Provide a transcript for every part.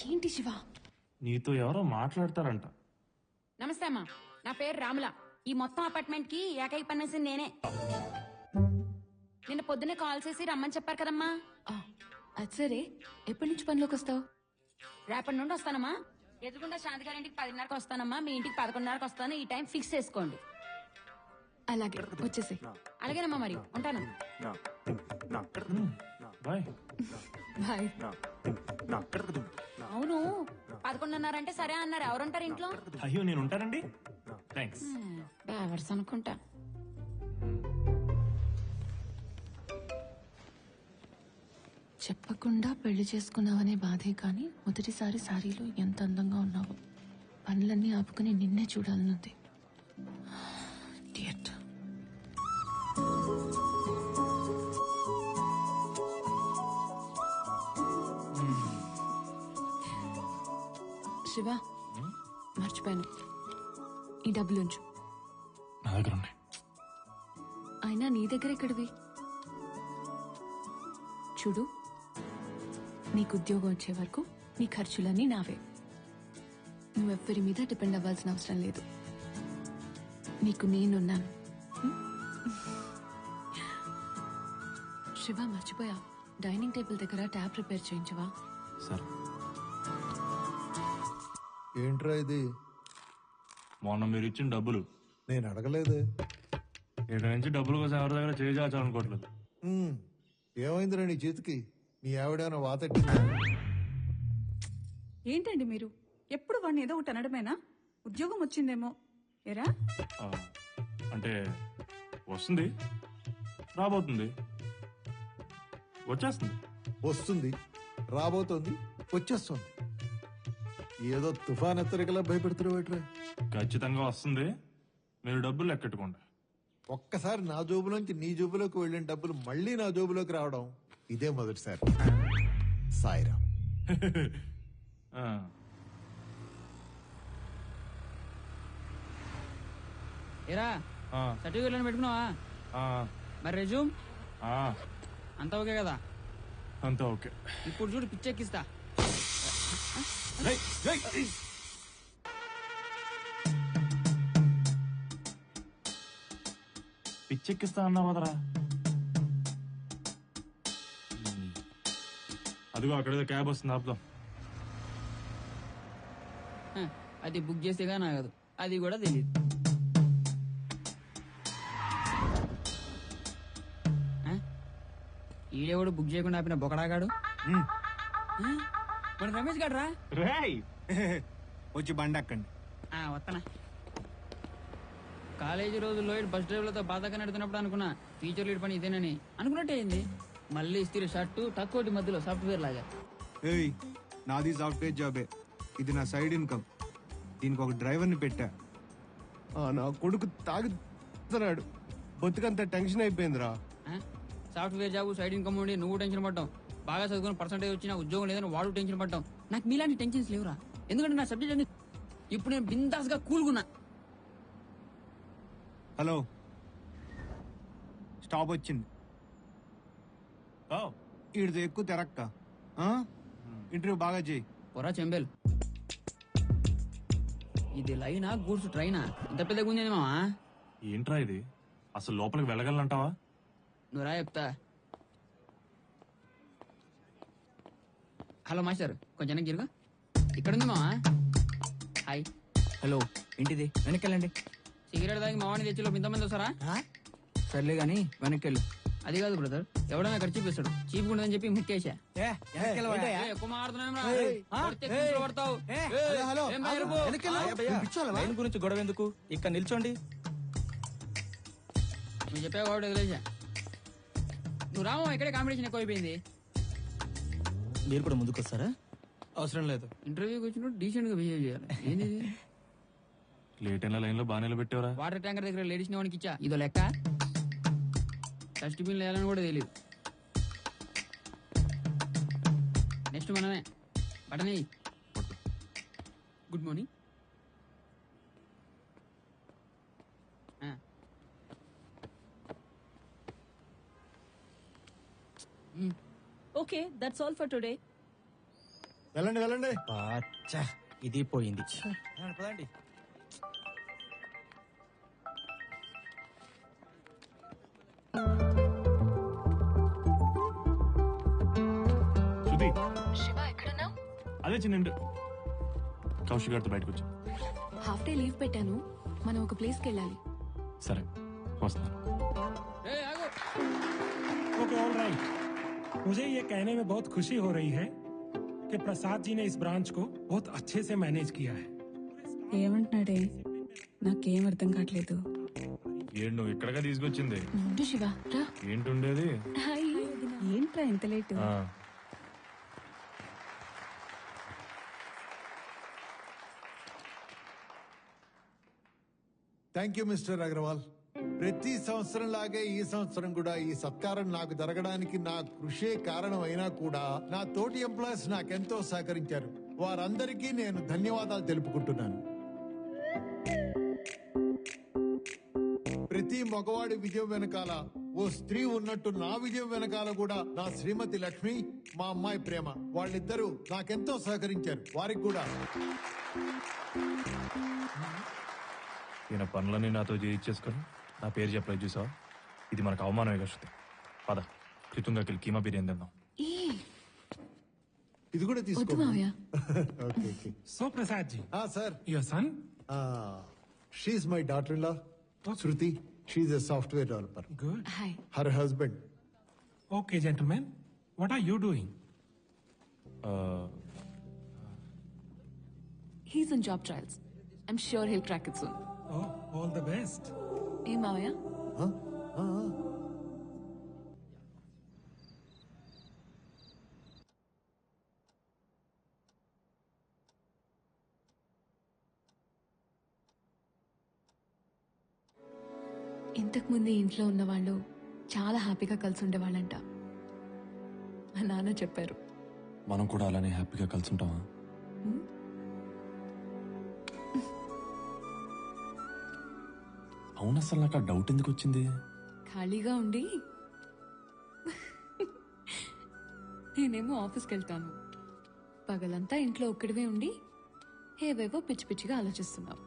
ఏంటి శివ? నీతో ఎవరో మాట్లాడతారంట. నమస్తే అమ్మా, నా పేరు రాముల. ఈ మొత్తం అపార్ట్మెంట్ కి ఏకైక పనిచేసింది నేనే. నిన్న పొద్దునే కాల్ చేసి రమ్మని చెప్పారు కదమ్మా. అది సరే, ఎప్పటి నుంచి పనిలోకి వస్తావు? రేపటి నుండి వస్తానమ్మా. ఎదురుకుండా శాంతి గారి ఇంటికి 10:30కి వస్తానమ్మా. మీ ఇంటికి 11:30కి వస్తాను. ఈ టైం ఫిక్స్ చేసుకోండి. అలాగే, వచ్చేసి. అలాగేనమ్మా, మరి ఉంటాను. బాయ్. బాయ్. అవును, 11:30 అంటే సరే అన్నారు. ఎవరుంటారు ఇంట్లో? అయ్యో, నేను ఉంటానండి. థ్యాంక్స్. డ్రైవర్స్ అనుకుంటా. చెప్పకుండా పెళ్లి చేసుకున్నావనే బాధే కానీ మొదటిసారి సారీలో ఎంత అందంగా ఉన్నావు. పనులన్నీ ఆపుకుని నిన్నే చూడాలనుంది. Idiot. శివ, మర్చిపోయాను. ఈ డబ్బులుంచు. నా దగ్గర ఉన్నాయి. అయినా నీ దగ్గర ఎక్కడివి? చూడు, నీకు ఉద్యోగం వచ్చే వరకు నీ ఖర్చులన్నీ నావే. నువ్వెవ్వరి మీద డిపెండ్ అవ్వాల్సిన అవసరం లేదు. నీకు నేనున్నాను. శివ, మర్చిపోయా, డైనింగ్ టేబుల్ దగ్గర ట్యాప్ రిపేర్ చేయించవా? సరే. ఏంట్రా ఇది? మొన్న మీరు ఇచ్చిన డబ్బులు. నేను అడగలేదు. ఇక్కడ నుంచి డబ్బుల కోసం ఎవరి దగ్గర చేయాలనుకోవట్లేదు. ఏమైందిరా నీ చేతికి? నీ ఆవిడేమైనా వాతెట్టిందా? ఏంటండి మీరు ఎప్పుడు వాడిని ఏదో ఒకటి అనడమేనా? ఉద్యోగం వచ్చిందేమో ఎరా? అంటే వస్తుంది, రాబోతుంది, వచ్చేస్తుంది. వస్తుంది, రాబోతోంది, వచ్చేస్తుంది. ఏదో తుఫాన్ హెచ్చరికలా భయపెడుతున్నావు. ఖచ్చితంగా వస్తుంది. మీరు డబ్బులు లెక్కెట్టుకోండి. ఒక్కసారి నా జోబులోంచి నీ జోబులోకి వెళ్ళిన డబ్బులు మళ్ళీ నా జోబులోకి రావడం ఇదే మొదటిసారి. సాయిరామ్. ఏరా, సర్టిఫికేట్ పెట్టుకున్నావా? మరి రెజ్యూమ్ అంతా ఓకే కదా? అంతా ఓకే. ఇప్పుడు చూడు, పిచ్చెక్కిస్తా. పిచ్చెక్కిస్తా అన్నావు కదరా. అదిగో అక్కడేదో క్యాబ్ వస్తుంది, ఆపుదాం. అది బుక్ చేసేగా నాగదు, అది కూడా తెలియదు. ఈడేవాడు బుక్ చేయకుండా ఆపిన బొకడాగాడు. మన రమేష్ గాడు రా. వచ్చి బండి అక్కండి. వస్తానా. కాలేజీ రోజుల్లో బస్ డ్రైవర్లతో బాధగా నడుతున్నప్పుడు అనుకున్నా టీచర్ లీడ్ పని ఇదేనని. అనుకున్నట్టే అయింది. మళ్ళీ ఇస్త్రీ షర్టు తక్కువ మధ్యలో సాఫ్ట్వేర్ లాగా. ఏయ్, నాది సాఫ్ట్వేర్ జాబే. ఇది నా సైడ్ ఇన్కమ్. దీనికి ఒక డ్రైవర్ని పెట్టా. నా కొడుకు తాగుతున్నాడు. బతుకంత టెన్షన్ అయిపోయిందిరా. సాఫ్ట్వేర్ జాబ్, సైడ్ ఇన్కమ్ ఉండి నువ్వు టెన్షన్ పడ్డావు. బాగా చదువుకుని పర్సెంటేజ్ వచ్చినా ఉద్యోగం లేదని వాడు టెన్షన్ పడ్డావు. నాకు మీలాంటి టెన్షన్స్ లేవురా. ఎందుకంటే నా సబ్జెక్ట్ అన్ని ఇప్పుడు నేను బిందాస్ గా కూల్గున్నా. హలో, స్టాప్ వచ్చింది. ఈడితో ఎక్కువ తెరక్క. ఇంటర్వ్యూ బాగా చేయి. పొరా చెంబేలు. ఇది లైనా గూడ్స్ ట్రైనా? ఇంత పెద్దగా ఉంది మావా. ఏంట్రా ఇది? అసలు లోపలికి వెళ్ళగలంటావా? నువ్వు రా చెప్తా. హలో మాస్టర్, కొంచెం గిరుగా. ఇక్కడ ఉంది మావా. హాయ్. హలో, ఏంటిది? వెనక్కెళ్ళండి. సిగరెట్ తాగి మావాడిని తెచ్చిలో ఇంతమంది వస్తారా? సర్లే గాని వెనక్కెళ్ళు. అది కాదు బ్రదర్, ఎవడైనా ఖర్చు చూపిస్తాడు. చీప్ ఉండదని చెప్పి ముక్కేశా. ఎక్కువ మాట్లాడుతున్నాం గురించి గొడవ ఎందుకు? ఇక్కడ నిల్చోండి. నువ్వు చెప్పావు కాబట్టి వదిలేసా. నువ్వు రామో, ఇక్కడే కాంపిటీషన్ ఎక్కువైపోయింది. మీరు కూడా ముందుకు వస్తారా? అవసరం లేదు. ఇంటర్వ్యూకి వచ్చినప్పుడు డీసెంట్ గా బిహేవ్ చేయాలి. ఏంది లేట్ అయిన లైన్ లో బాగా నిలబెట్టావరా. వాటర్ ట్యాంకర్ దగ్గర లేడీస్ వానికి ఇచ్చా. ఇదో లెక్క. డస్ట్బిన్ వేయాలని కూడా తెలియదు. నెక్స్ట్ మనమే. Botany. Good morning. Okay, that's all for today. వెళ్ళండి వెళ్ళండి. అచ్చా, ఇది పోయింది. పదండి. శృతి శివ ఎక్కడున్నావు? అదే చిన్న కౌశిక్ గారితో బయటకు వచ్చా. హాఫ్ డే లీవ్ పెట్టాను, మనం ఒక ప్లేస్కి వెళ్ళాలి. సరే వస్తాను. Okay all right. मुझे ये कहने में बहुत खुशी हो रही है कि प्रसाद जी ने इस ब्रांच को बहुत अच्छे से मैनेज किया है। ఏమంటున్నాడే నాకేం అర్థం కావట్లేదు. ఏంటి నువ్వు ఇక్కడగా తీసుకొచ్చింది? ఉండు శివ రా. ఏంటుండేది? హాయ్. ఏంట్రా ఇంత లేటు? ఆ, థ్యాంక్ యూ మిస్టర్ అగర్వాల్. ప్రతి సంవత్సరం లాగే ఈ సంవత్సరం కూడా ఈ సత్కారం నాకు జరగడానికి నా కృషే కారణం అయినా కూడా నా తోటి ఎంప్లాయీస్ నాకెంతో సహకరించారు. వారందరికీ నేను ధన్యవాదాలు తెలుపుకుంటున్నాను. ప్రతి మగవాడి విజయం వెనకాల ఓ స్త్రీ ఉన్నట్టు నా విజయం వెనకాల కూడా నా శ్రీమతి లక్ష్మి, మా అమ్మాయి ప్రేమ, వాళ్ళిద్దరూ నాకెంతో సహకరించారు. వారికి కూడా ఈయన పనులన్నీ నాతో చేయించేసుకొని నా పేరు చెప్పలేదు చూసావా? ఇది మనకు అవమానమే కదా శృతి. పద కృతంగాకి వెళ్ళి కీమా బిర్యానీ తిందాం. ఈ ఇది కూడా వద్దు తీసుకో. మావయ్య. Okay okay. So Prasad ji, sir, your son? She's my daughter in law Shruti. She's a software developer. Good. Hi. Her husband Okay, gentlemen, what are you doing? He's in job trials. I'm sure he'll crack it soon. Oh, all the best. ఏ మావయ్య? ఇంతకు ముందు ఇంట్లో ఉన్న వాళ్ళు చాలా హ్యాపీగా కలిసి ఉండేవాళ్ళంట. మా నాన్న చెప్పారు. మనం కూడా అలానే హ్యాపీగా కలిసి ఉంటామా? అవును, అసలు నాకు ఆ డౌట్ ఎందుకు వచ్చింది? ఖాళీగా ఉండి నేనేమో ఆఫీస్కి వెళ్తాను, పగలంతా ఇంట్లో ఒక్కడివే ఉండి ఏవేవో పిచ్చి పిచ్చిగా ఆలోచిస్తున్నావు.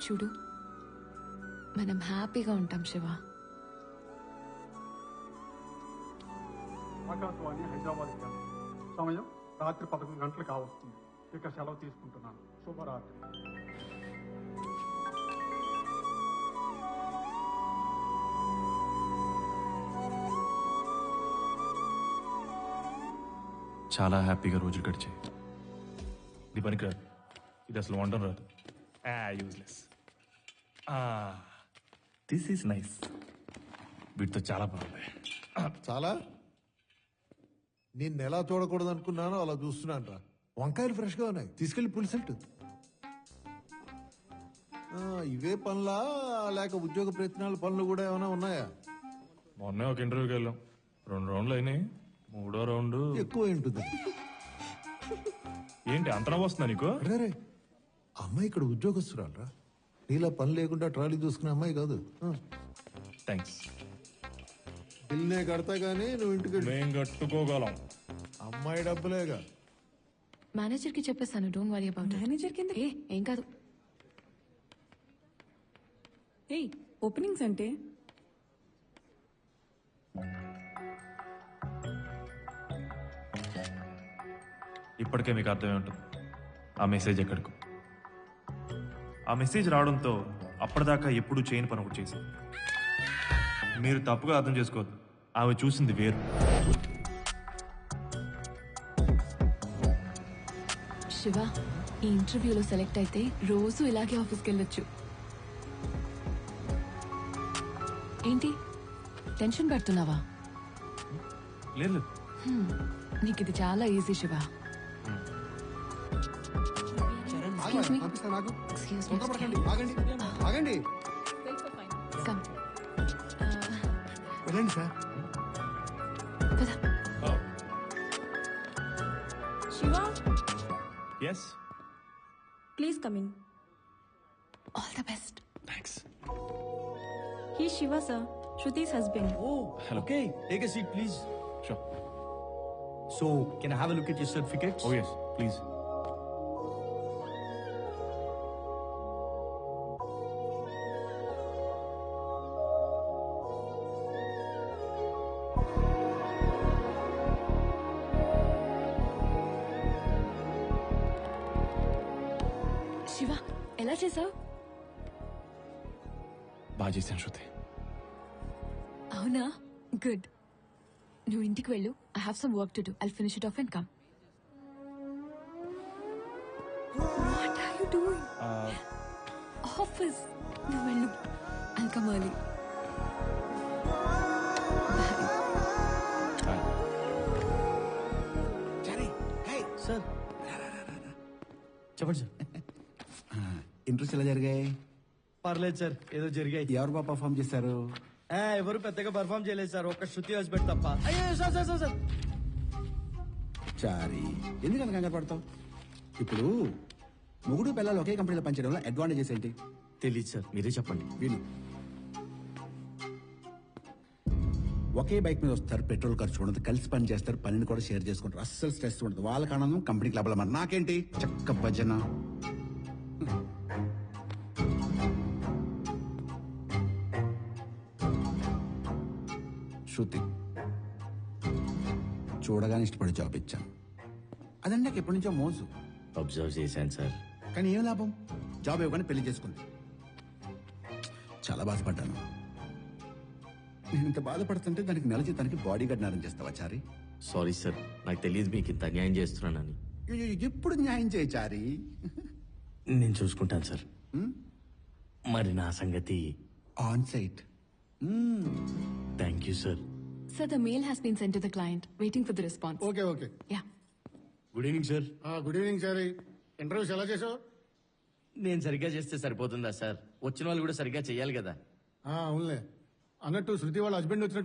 చూడు, మనం హ్యాపీగా ఉంటాం శివ. ఆకాశవాణి హైదరాబాద్ కేంద్రం. సమయం రాత్రి 11 గంటలు కావస్తుంది. ఇక సెలవు తీసుకుంటున్నాను. శుభరాత్రి. చాలా హ్యాపీగా రోజులు గడిచాయి. ఇది పనికిరాదు, ఇది అసలు వండడం రాదు. యూజ్లెస్. This is nice. వీటితో చాలా బాగుంది. చాలా నేను ఎలా చూడకూడదు అనుకున్నానో అలా చూస్తున్నాను రా. వంకాయలు ఫ్రెష్ గా ఉన్నాయి, తీసుకెళ్లి పులిసెట్టు. ఇవే పనులా లేక ఉద్యోగ ప్రయత్నాల పనులు కూడా ఏమైనా ఉన్నాయా? మొన్నే ఒక ఇంటర్వ్యూకి వెళ్ళాం, 2 రౌండ్లు అయినాయి. 3వ రౌండ్ ఎక్కువ ఉంటుంది. ఏంటి అంతరం వస్తుందా నీకు? రే, అమ్మాయి ఇక్కడ ఉద్యోగస్తురాలు రా. నీలా పని లేకుండా ట్రాలీ చూసుకునే అమ్మాయి కాదు. థ్యాంక్స్. బిల్నే కడతా గానీ నువ్వు ఇంటికి మేం కట్టుకోగలం. అమ్మాయి డబ్బులేగా. మేనేజర్కి చెప్పేస్తాను, don't worry about it. Manager కింద ఏం కాదు. ఏయ్, ఓపెనింగ్స్ అంటే ఇప్పటికే మీకు అర్థమే ఉంటుంది ఆ మెసేజ్ ఎక్కడికో. ఆ మెసేజ్ రావడంతో అప్పటిదాకా ఎప్పుడు చేయని పని ఒకటి చేశాను. మీరు తప్పుగా అర్థం చేసుకోవద్దు, ఆమె చూసింది వేరు. శివ, ఈ ఇంటర్వ్యూలో సెలెక్ట్ అయితే రోజు ఇలాగే ఆఫీస్కి వెళ్ళొచ్చు. ఏంటి టెన్షన్ పడుతున్నావా? లేదు. నీకు ఇది చాలా easy Shiva. Excuse me. Excuse me. ఆగండి. Come. వెళ్ళండి సార్. పద. Shiva, yes, please come in. All the best. Thanks. He Shiva sir, Shruti's husband. Oh, okay, take a seat please. Sure. So, can I have a look at your certificates? Oh yes please. Shiva ఎలా చేసావు? బాగా చేశాను శృతి. అవునా? Good. నువ్వు ఇంటికి వెళ్ళు. I have some work to do. I'll finish it off and come. What are you doing? Office. నువ్వు వెళ్ళు. I'll come early. సార్ చెప్పండి సార్. ఇంట్రెస్ట్ ఎలా జరిగాయి? పర్లేదు సార్, ఏదో జరిగాయి. ఎవరు బాగా పర్ఫామ్ చేశారు? ఎవరు పెద్దగా పర్ఫామ్ చేయలేదు సార్, ఒక్క శృతి హాస్పిటల్ తప్ప. అయ్యో సార్ సార్ సార్ సార్. చారి, ఎందుకంత కంగారు పడతావు? ఇప్పుడు మొగుడు పిల్లలు ఒకే కంపెనీలో పనిచేయడం వల్ల అడ్వాంటేజెస్ ఏంటి? తెలీదు సార్, మీరే చెప్పండి. విను. ఒకే బైక్ మీద వస్తారు, పెట్రోల్ ఖర్చు ఉండదు, కలిసి పని చేస్తారు, పనిని కూడా షేర్ చేసుకుంటారు, అస్సలు స్ట్రెస్ ఉండదు. వాళ్ళకి ఆనందం, కంపెనీకి లాభాలు. మరి నాకేంటి చక్క భజన. శృతి చూడగానే ఇష్టపడి జాబ్ ఇచ్చాను. అదండి నాకు ఎప్పటి నుంచో మోజు. అబ్జర్వ్ చేశాను సార్. కానీ ఏం లాభం? జాబ్ ఇవ్వగానే పెళ్లి చేసుకుంది. చాలా బాధపడ్డాను. నేను ఇంత బాధపడుతుంటే దానికి నెల జీతానికి బాడీ గార్డ్ అరేంజ్ చేస్తావా చారి? సారీ సార్, నాకు తెలియదు మీకు ఇంత అన్యాయం చేస్తున్నానని. ఎప్పుడు న్యాయం చేయి చారి. నేను చూసుకుంటాను సార్. మరి నా సంగతి on site. Thank you sir. Sir, the mail has been sent to the client. Waiting for the response. Okay okay. Yeah. Good evening sir. Good evening sir. Interviews ఎలా చేసావు? నేను సరిగ్గా చేస్తే సరిపోతుందా సార్? వచ్చిన వాళ్ళు కూడా సరిగ్గా చెయ్యాలి కదా. అవునులే. అన్నట్టు శృతి వాళ్ళ హస్బెండ్ వచ్చినట్టు